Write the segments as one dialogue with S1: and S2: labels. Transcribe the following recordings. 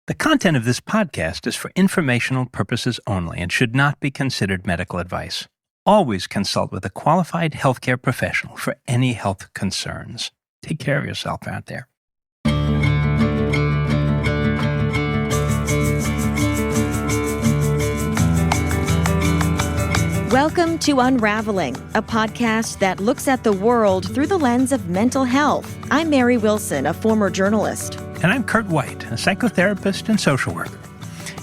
S1: The content of this podcast is for informational purposes only and should not be considered medical advice. Always consult with a qualified healthcare professional for any health concerns. Take care of yourself out there.
S2: Welcome to Unravelling, a podcast that looks at the world through the lens of mental health. I'm Mary Wilson, a former journalist.
S1: And I'm Kurt White, a psychotherapist and social worker.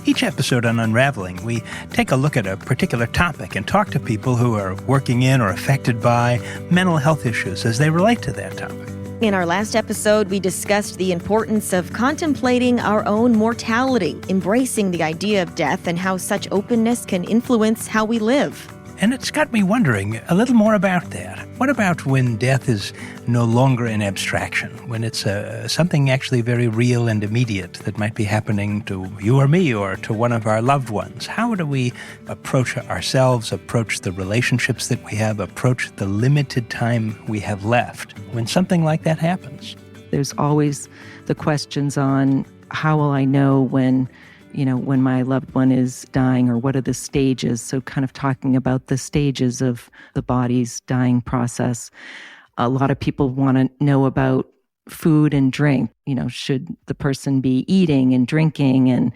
S1: Each episode on Unravelling, we take a look at a particular topic and talk to people who are working in or affected by mental health issues as they relate to that topic.
S2: In our last episode, we discussed the importance of contemplating our own mortality, embracing the idea of death, and how such openness can influence how we live.
S1: And it's got me wondering a little more about that. What about when death is no longer an abstraction, when it's something actually very real and immediate that might be happening to you or me or to one of our loved ones? How do we approach ourselves, approach the relationships that we have, approach the limited time we have left when something like that happens?
S3: There's always the questions on how will I know when my loved one is dying, or what are the stages? So kind of talking about the stages of the body's dying process. A lot of people want to know about food and drink. Should the person be eating and drinking? And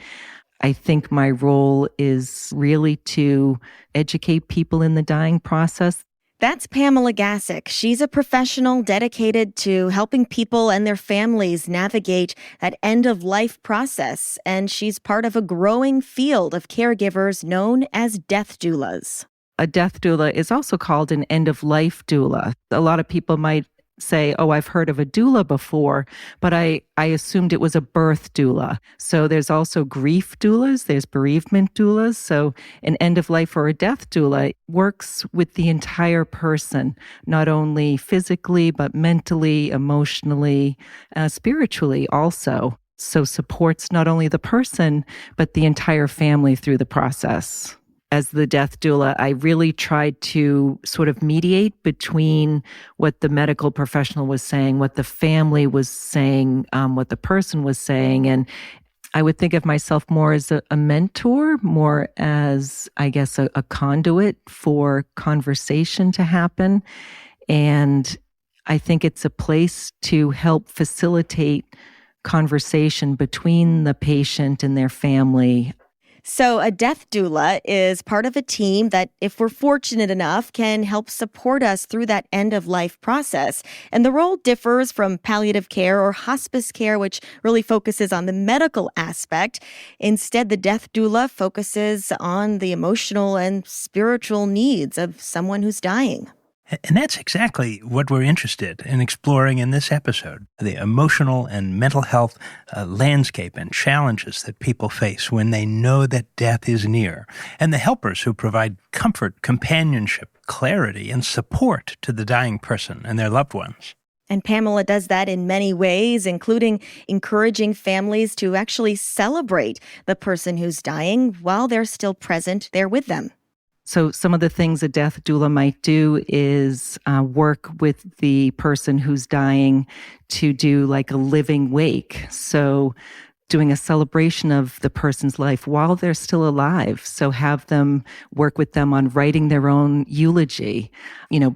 S3: I think my role is really to educate people in the dying process.
S2: That's Pamela Gasek. She's a professional dedicated to helping people and their families navigate that end-of-life process, and she's part of a growing field of caregivers known as death doulas.
S3: A death doula is also called an end-of-life doula. A lot of people might say, oh, I've heard of a doula before, but I assumed it was a birth doula. So there's also grief doulas, there's bereavement doulas. So an end-of-life or a death doula works with the entire person, not only physically, but mentally, emotionally, spiritually also. So supports not only the person, but the entire family through the process. As the death doula, I really tried to sort of mediate between what the medical professional was saying, what the family was saying, what the person was saying. And I would think of myself more as a mentor, more as, I guess, a conduit for conversation to happen. And I think it's a place to help facilitate conversation between the patient and their family.
S2: So a death doula is part of a team that, if we're fortunate enough, can help support us through that end-of-life process. And the role differs from palliative care or hospice care, which really focuses on the medical aspect. Instead, the death doula focuses on the emotional and spiritual needs of someone who's dying.
S1: And that's exactly what we're interested in exploring in this episode, the emotional and mental health landscape and challenges that people face when they know that death is near, and the helpers who provide comfort, companionship, clarity, and support to the dying person and their loved ones.
S2: And Pamela does that in many ways, including encouraging families to actually celebrate the person who's dying while they're still present there with them.
S3: So some of the things a death doula might do is work with the person who's dying to do like a living wake. So doing a celebration of the person's life while they're still alive. So have them work with them on writing their own eulogy,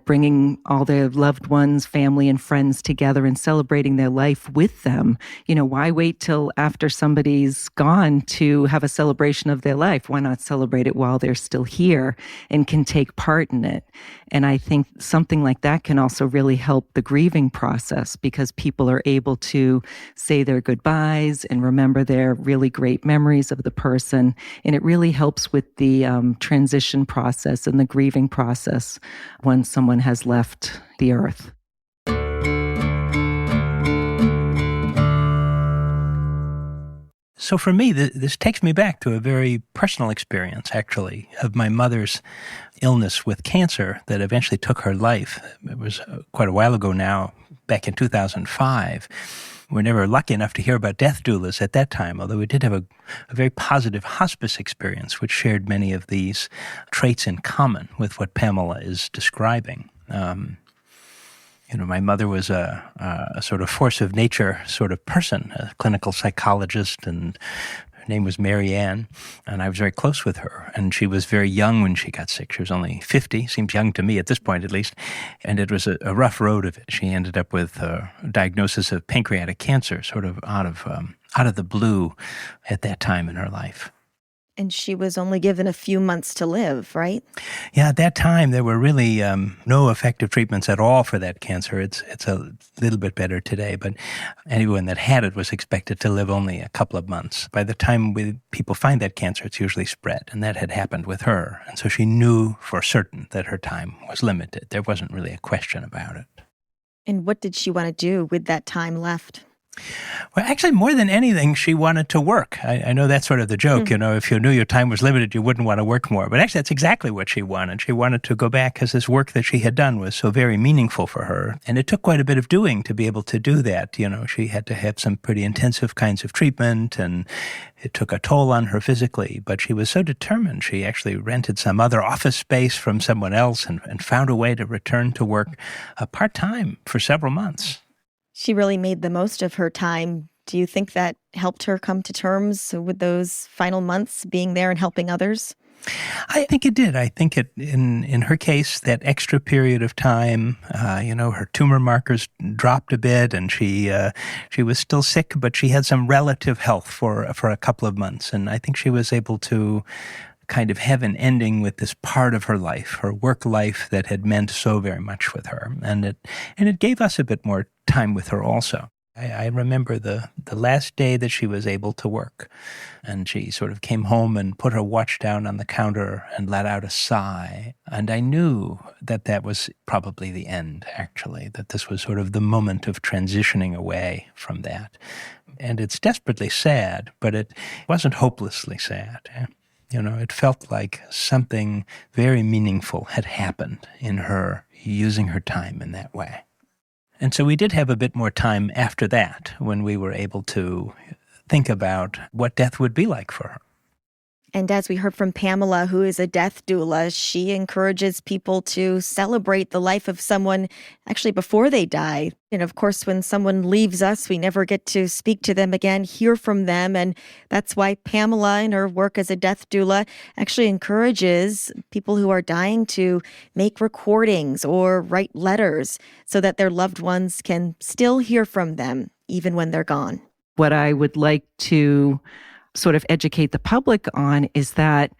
S3: bringing all their loved ones, family and friends together and celebrating their life with them. Why wait till after somebody's gone to have a celebration of their life? Why not celebrate it while they're still here and can take part in it? And I think something like that can also really help the grieving process, because people are able to say their goodbyes and remember their really great memories of the person. And it really helps with the transition process and the grieving process when someone has left the earth.
S1: So for me, this takes me back to a very personal experience, actually, of my mother's illness with cancer that eventually took her life. It was quite a while ago now, back in 2005. We were never lucky enough to hear about death doulas at that time, although we did have a very positive hospice experience, which shared many of these traits in common with what Pamela is describing. My mother was a sort of force of nature sort of person, a clinical psychologist, and her name was Mary Ann, and I was very close with her. And she was very young when she got sick. She was only 50, seems young to me at this point at least, and it was a rough road of it. She ended up with a diagnosis of pancreatic cancer, sort of out of the blue at that time in her life.
S2: And she was only given a few months to live, right?
S1: Yeah, at that time, there were really no effective treatments at all for that cancer. It's a little bit better today, but anyone that had it was expected to live only a couple of months. By the time people find that cancer, it's usually spread, and that had happened with her. And so she knew for certain that her time was limited. There wasn't really a question about it.
S2: And what did she want to do with that time left?
S1: Well, actually, more than anything, she wanted to work. I know that's sort of the joke, if you knew your time was limited, you wouldn't want to work more. But actually, that's exactly what she wanted. She wanted to go back because this work that she had done was so very meaningful for her. And it took quite a bit of doing to be able to do that. She had to have some pretty intensive kinds of treatment, and it took a toll on her physically. But she was so determined, she actually rented some other office space from someone else and found a way to return to work part-time for several months.
S2: She really made the most of her time. Do you think that helped her come to terms with those final months being there and helping others?
S1: I think it did. I think in her case, that extra period of time, her tumor markers dropped a bit, and she was still sick, but she had some relative health for a couple of months, and I think she was able to kind of have an ending with this part of her life, her work life that had meant so very much with her, and it gave us a bit more time with her also. I remember the last day that she was able to work, and she sort of came home and put her watch down on the counter and let out a sigh. And I knew that was probably the end, actually, that this was sort of the moment of transitioning away from that. And it's desperately sad, but it wasn't hopelessly sad. It felt like something very meaningful had happened in her using her time in that way. And so we did have a bit more time after that when we were able to think about what death would be like for her.
S2: And as we heard from Pamela, who is a death doula, she encourages people to celebrate the life of someone actually before they die. And of course, when someone leaves us, we never get to speak to them again, hear from them. And that's why Pamela, in her work as a death doula, actually encourages people who are dying to make recordings or write letters so that their loved ones can still hear from them, even when they're gone.
S3: What I would like to sort of educate the public on is that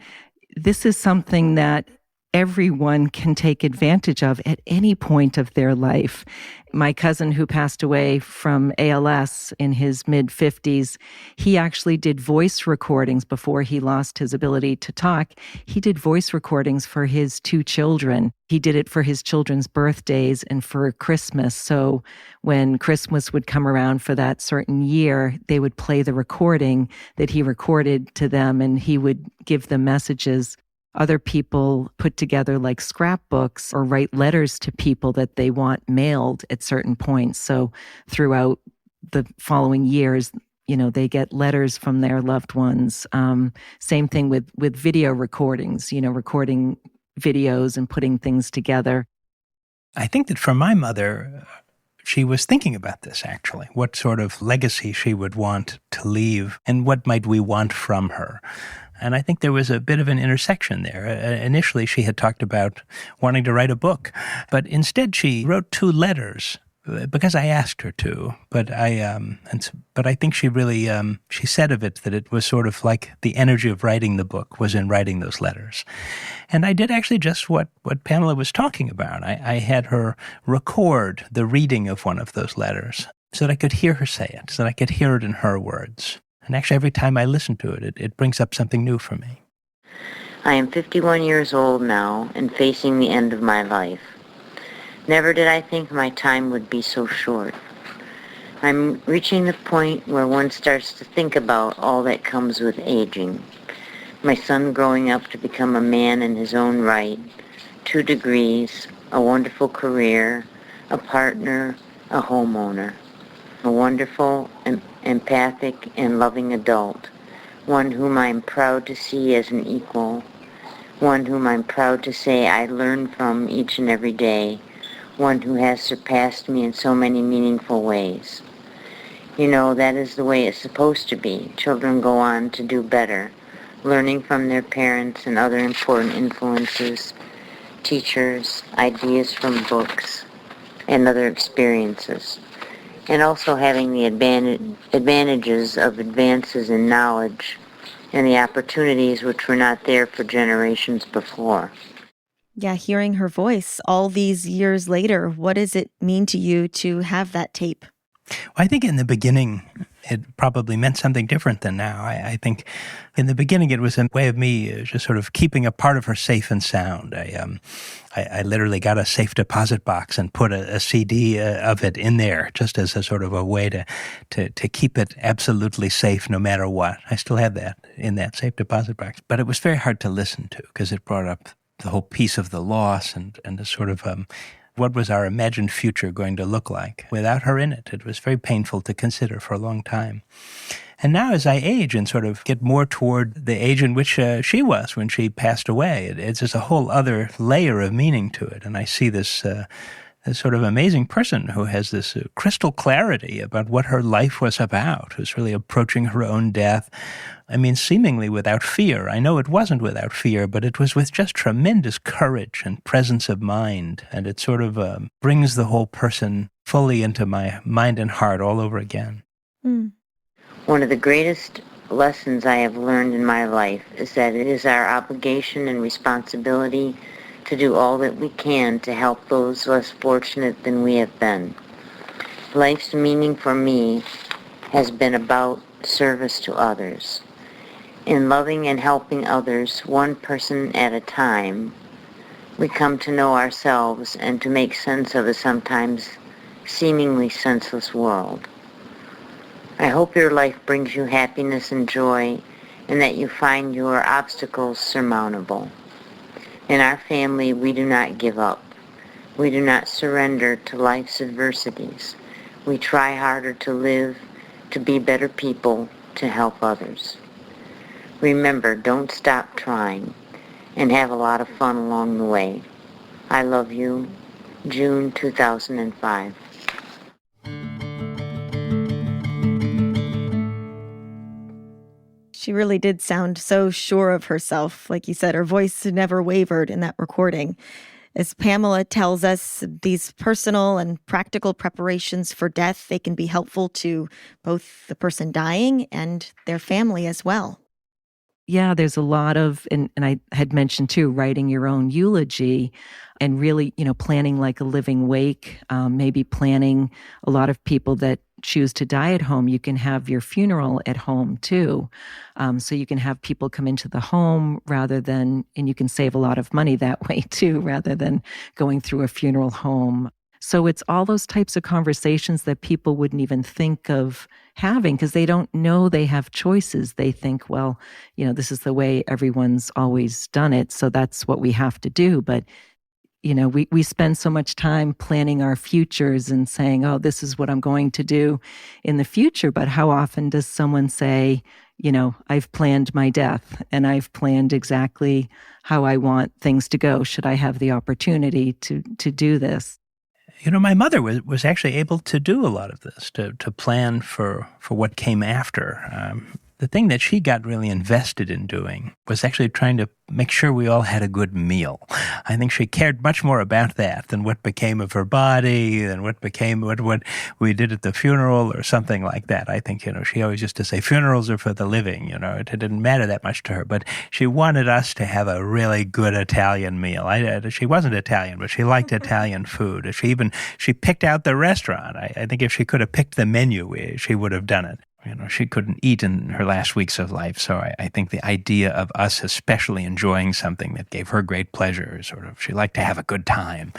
S3: this is something that everyone can take advantage of at any point of their life. My cousin who passed away from ALS in his mid-50s, he actually did voice recordings before he lost his ability to talk. He did voice recordings for his 2 children. He did it for his children's birthdays and for Christmas. So when Christmas would come around for that certain year, they would play the recording that he recorded to them, and he would give them messages. Other people put together like scrapbooks or write letters to people that they want mailed at certain points. So throughout the following years, they get letters from their loved ones. Same thing with video recordings, recording videos and putting things together.
S1: I think that for my mother, she was thinking about this, actually, what sort of legacy she would want to leave and what might we want from her. And I think there was a bit of an intersection there. Initially, she had talked about wanting to write a book, but instead she wrote 2 letters because I asked her to. But I think she really she said of it that it was sort of like the energy of writing the book was in writing those letters. And I did actually just what Pamela was talking about. I had her record the reading of one of those letters so that I could hear her say it, so that I could hear it in her words. And actually, every time I listen to it, it brings up something new for me.
S4: I am 51 years old now and facing the end of my life. Never did I think my time would be so short. I'm reaching the point where one starts to think about all that comes with aging. My son growing up to become a man in his own right, 2 degrees, a wonderful career, a partner, a homeowner, a wonderful and empathic and loving adult, one whom I'm proud to see as an equal, one whom I'm proud to say I learn from each and every day, one who has surpassed me in so many meaningful ways. You know, that is the way it's supposed to be. Children go on to do better, learning from their parents and other important influences, teachers, ideas from books, and other experiences, and also having the advantages of advances in knowledge and the opportunities which were not there for generations before.
S2: Yeah, hearing her voice all these years later, what does it mean to you to have that tape?
S1: Well, I think in the beginning, it probably meant something different than now. I think in the beginning, it was a way of me just sort of keeping a part of her safe and sound. I literally got a safe deposit box and put a CD of it in there just as a sort of a way to keep it absolutely safe no matter what. I still have that in that safe deposit box. But it was very hard to listen to because it brought up the whole piece of the loss and the sort of what was our imagined future going to look like without her in it? It was very painful to consider for a long time. And now as I age and sort of get more toward the age in which she was when she passed away, it's just a whole other layer of meaning to it. And I see this sort of amazing person who has this crystal clarity about what her life was about, who's really approaching her own death. I mean, seemingly without fear. I know it wasn't without fear, but it was with just tremendous courage and presence of mind. And it sort of brings the whole person fully into my mind and heart all over again.
S2: Mm.
S4: One of the greatest lessons I have learned in my life is that it is our obligation and responsibility to do all that we can to help those less fortunate than we have been. Life's meaning for me has been about service to others. In loving and helping others, one person at a time, we come to know ourselves and to make sense of a sometimes seemingly senseless world. I hope your life brings you happiness and joy, and that you find your obstacles surmountable. In our family, we do not give up. We do not surrender to life's adversities. We try harder to live, to be better people, to help others. Remember, don't stop trying, and have a lot of fun along the way. I love you. June 2005.
S2: She really did sound so sure of herself. Like you said, her voice never wavered in that recording. As Pamela tells us, these personal and practical preparations for death, they can be helpful to both the person dying and their family as well.
S3: Yeah, there's a lot of, and I had mentioned too, writing your own eulogy and really, planning like a living wake, maybe planning a lot of people that choose to die at home. You can have your funeral at home too. So you can have people come into the home and you can save a lot of money that way too, rather than going through a funeral home. So it's all those types of conversations that people wouldn't even think of having because they don't know they have choices. They think, well, this is the way everyone's always done it, so that's what we have to do. But, we spend so much time planning our futures and saying, oh, this is what I'm going to do in the future. But how often does someone say, I've planned my death and I've planned exactly how I want things to go. Should I have the opportunity to do this?
S1: My mother was actually able to do a lot of this, to plan for what came after. The thing that she got really invested in doing was actually trying to make sure we all had a good meal. I think she cared much more about that than what became of her body, than what became what we did at the funeral or something like that. I think, she always used to say funerals are for the living, it didn't matter that much to her, but she wanted us to have a really good Italian meal. She wasn't Italian, but she liked Italian food. She picked out the restaurant. I think if she could have picked the menu, she would have done it. She couldn't eat in her last weeks of life. So I think the idea of us especially enjoying something that gave her great pleasure, she liked to have a good time.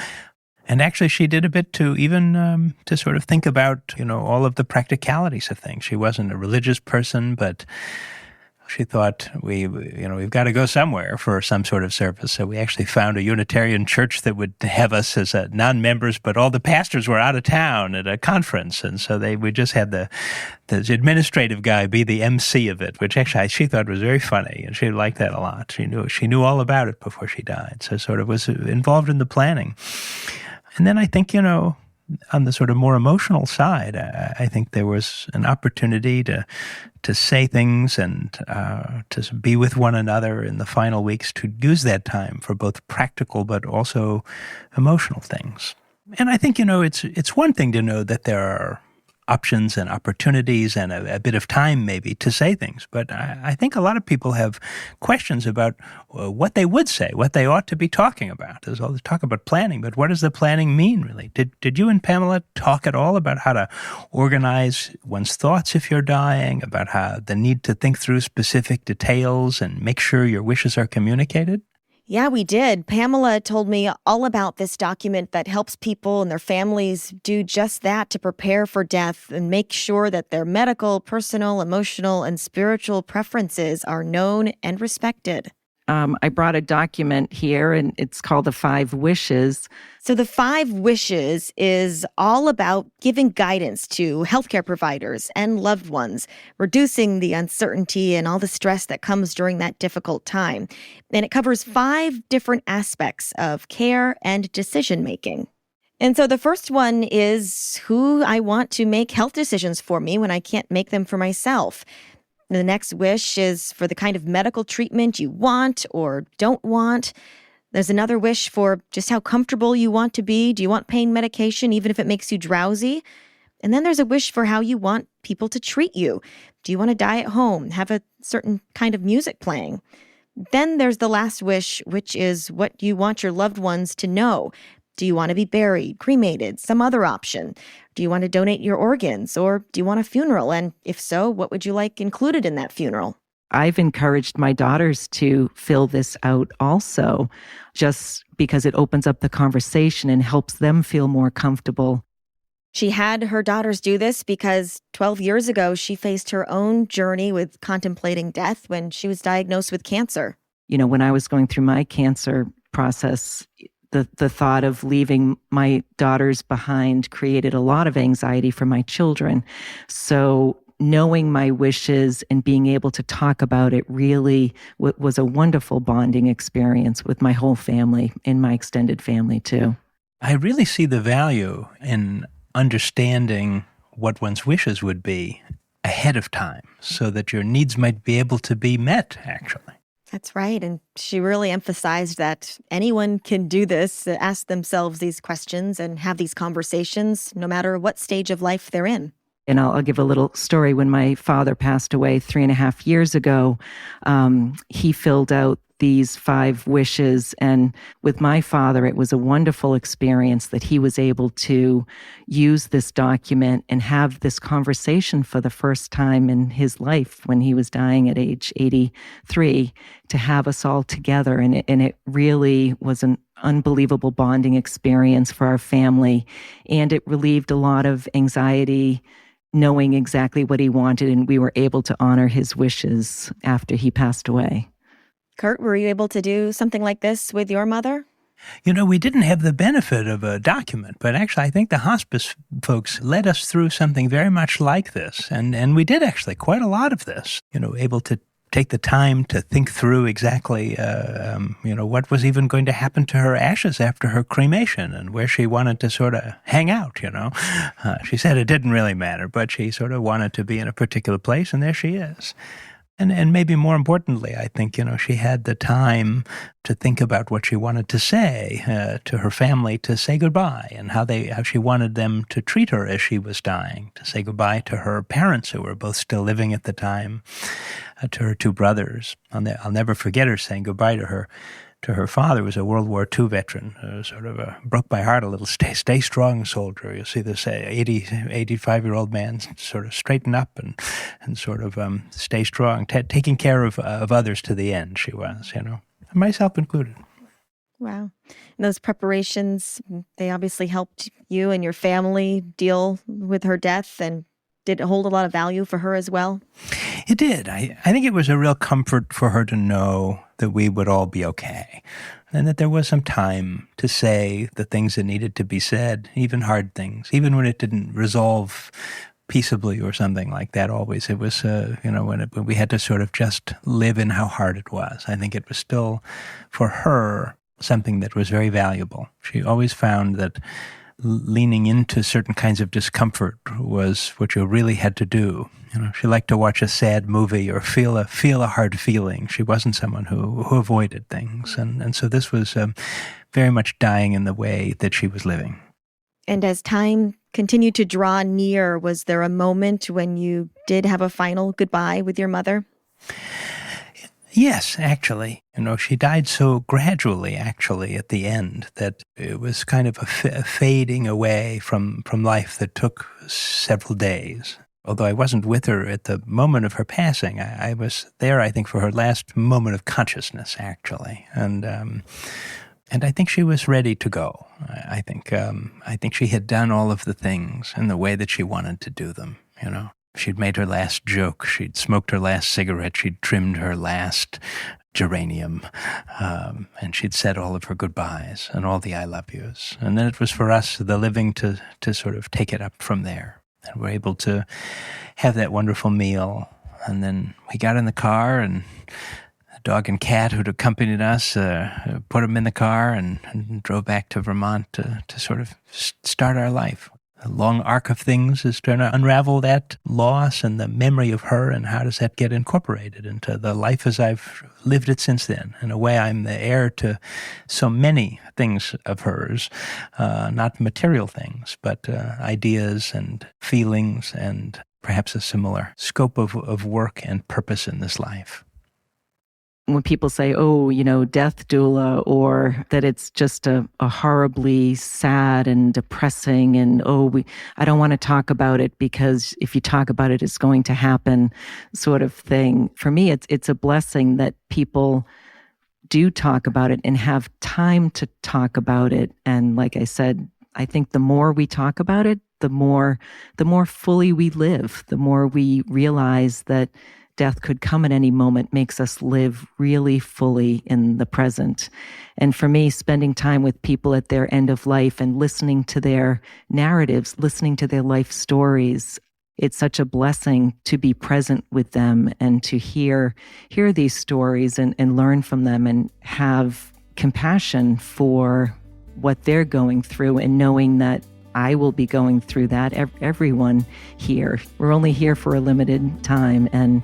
S1: And actually she did a bit to even to sort of think about, all of the practicalities of things. She wasn't a religious person, but she thought we've got to go somewhere for some sort of service. So we actually found a Unitarian church that would have us as non-members, but all the pastors were out of town at a conference. And so we just had the administrative guy be the MC of it, which actually she thought was very funny. And she liked that a lot. She knew all about it before she died. So sort of was involved in the planning. And then I think, on the sort of more emotional side, I think there was an opportunity to say things and to be with one another in the final weeks, to use that time for both practical but also emotional things. And I think, it's one thing to know that there are options and opportunities and a bit of time maybe to say things. But I think a lot of people have questions about what they would say, what they ought to be talking about. There's all this talk about planning, but what does the planning mean really? Did you and Pamela talk at all about how to organize one's thoughts if you're dying, about how the need to think through specific details and make sure your wishes are communicated?
S2: Yeah, we did. Pamela told me all about this document that helps people and their families do just that, to prepare for death and make sure that their medical, personal, emotional, and spiritual preferences are known and respected.
S3: I brought a document here, and it's called The 5 Wishes.
S2: So the 5 Wishes is all about giving guidance to healthcare providers and loved ones, reducing the uncertainty and all the stress that comes during that difficult time. And it covers 5 different aspects of care and decision-making. And so the first one is who I want to make health decisions for me when I can't make them for myself. The next wish is for the kind of medical treatment you want or don't want. There's another wish for just how comfortable you want to be. Do you want pain medication, even if it makes you drowsy? And then there's a wish for how you want people to treat you. Do you want to die at home, have a certain kind of music playing? Then there's the last wish, which is what you want your loved ones to know. Do you want to be buried, cremated, some other option? Do you want to donate your organs, or do you want a funeral? And if so, what would you like included in that funeral?
S3: I've encouraged my daughters to fill this out also, just because it opens up the conversation and helps them feel more comfortable.
S2: She had her daughters do this because 12 years ago, she faced her own journey with contemplating death when she was diagnosed with cancer.
S3: When I was going through my cancer process, the thought of leaving my daughters behind created a lot of anxiety for my children. So knowing my wishes and being able to talk about it really was a wonderful bonding experience with my whole family and my extended family too.
S1: I really see the value in understanding what one's wishes would be ahead of time so that your needs might be able to be met, actually.
S2: That's right. And she really emphasized that anyone can do this, ask themselves these questions and have these conversations, no matter what stage of life they're in.
S3: And I'll give a little story. When my father passed away 3.5 years ago, he filled out these 5 wishes. And with my father, it was a wonderful experience that he was able to use this document and have this conversation for the first time in his life when he was dying at age 83, to have us all together. And it really was an unbelievable bonding experience for our family. And it relieved a lot of anxiety, knowing exactly what he wanted, and we were able to honor his wishes after he passed away.
S2: Kurt, were you able to do something like this with your mother?
S1: We didn't have the benefit of a document, but actually I think the hospice folks led us through something very much like this. And we did actually quite a lot of this, able to take the time to think through exactly, what was even going to happen to her ashes after her cremation and where she wanted to sort of hang out, She said it didn't really matter, but she sort of wanted to be in a particular place, and there she is. And maybe more importantly, I think, she had the time to think about what she wanted to say to her family, to say goodbye, and how she wanted them to treat her as she was dying, to say goodbye to her parents, who were both still living at the time, to her 2 brothers. I'll never forget her saying goodbye to her father, who was a World War II veteran, sort of broke my heart a little. Stay strong, soldier. You'll see this 85-year-old man sort of straighten up and sort of stay strong, taking care of others to the end, she was, myself included.
S2: Wow. And those preparations, they obviously helped you and your family deal with her death, and did it hold a lot of value for her as well?
S1: It did. I think it was a real comfort for her to know that we would all be okay, and that there was some time to say the things that needed to be said, even hard things, even when it didn't resolve peaceably or something like that always. It was, when we had to sort of just live in how hard it was. I think it was still, for her, something that was very valuable. She always found that leaning into certain kinds of discomfort was what you really had to do. She liked to watch a sad movie or feel a hard feeling. She wasn't someone who avoided things. And so this was very much dying in the way that she was living.
S2: And as time continued to draw near, was there a moment when you did have a final goodbye with your mother?
S1: Yes, actually. She died so gradually, actually, at the end, that it was kind of a fading away from life that took several days. Although I wasn't with her at the moment of her passing, I was there, I think, for her last moment of consciousness, actually. And I think she was ready to go. I think she had done all of the things in the way that she wanted to do them, She'd made her last joke. She'd smoked her last cigarette. She'd trimmed her last geranium. And she'd said all of her goodbyes and all the I love yous. And then it was for us, the living, to sort of take it up from there. And we're able to have that wonderful meal. And then we got in the car, and the dog and cat who'd accompanied us put them in the car and drove back to Vermont to sort of start our life. A long arc of things is trying to unravel that loss and the memory of her, and how does that get incorporated into the life as I've lived it since then. In a way, I'm the heir to so many things of hers, not material things, but ideas and feelings and perhaps a similar scope of work and purpose in this life.
S3: When people say, death doula, or that it's just a horribly sad and depressing, and, I don't want to talk about it because if you talk about it, it's going to happen sort of thing. For me, it's a blessing that people do talk about it and have time to talk about it. And like I said, I think the more we talk about it, the more fully we live, the more we realize that death could come at any moment, makes us live really fully in the present. And for me, spending time with people at their end of life and listening to their narratives, listening to their life stories, it's such a blessing to be present with them and to hear these stories and learn from them and have compassion for what they're going through, and knowing that I will be going through that. Everyone here. We're only here for a limited time. And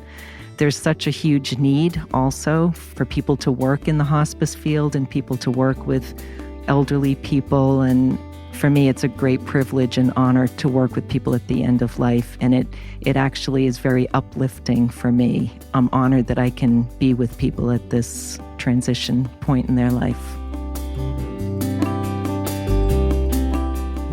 S3: there's such a huge need also for people to work in the hospice field and people to work with elderly people. And for me, it's a great privilege and honor to work with people at the end of life. And it actually is very uplifting for me. I'm honored that I can be with people at this transition point in their life.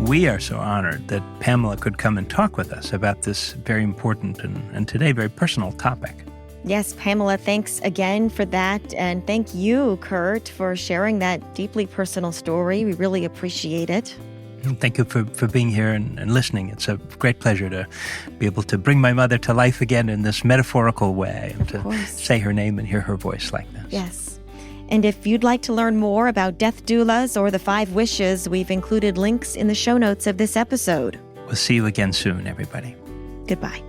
S1: We are so honored that Pamela could come and talk with us about this very important and today very personal topic.
S2: Yes, Pamela, thanks again for that. And thank you, Kurt, for sharing that deeply personal story. We really appreciate it.
S1: Thank you for being here and listening. It's a great pleasure to be able to bring my mother to life again in this metaphorical way, and to say her name and hear her voice like this.
S2: Yes. And if you'd like to learn more about death doulas or the 5 wishes, we've included links in the show notes of this episode.
S1: We'll see you again soon, everybody.
S2: Goodbye.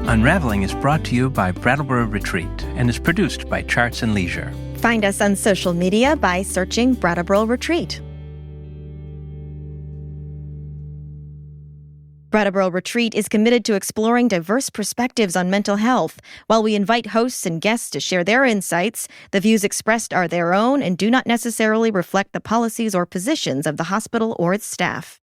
S1: Unravelling is brought to you by Brattleboro Retreat and is produced by Charts and Leisure.
S2: Find us on social media by searching Brattleboro Retreat. Brattleboro Retreat is committed to exploring diverse perspectives on mental health. While we invite hosts and guests to share their insights, the views expressed are their own and do not necessarily reflect the policies or positions of the hospital or its staff.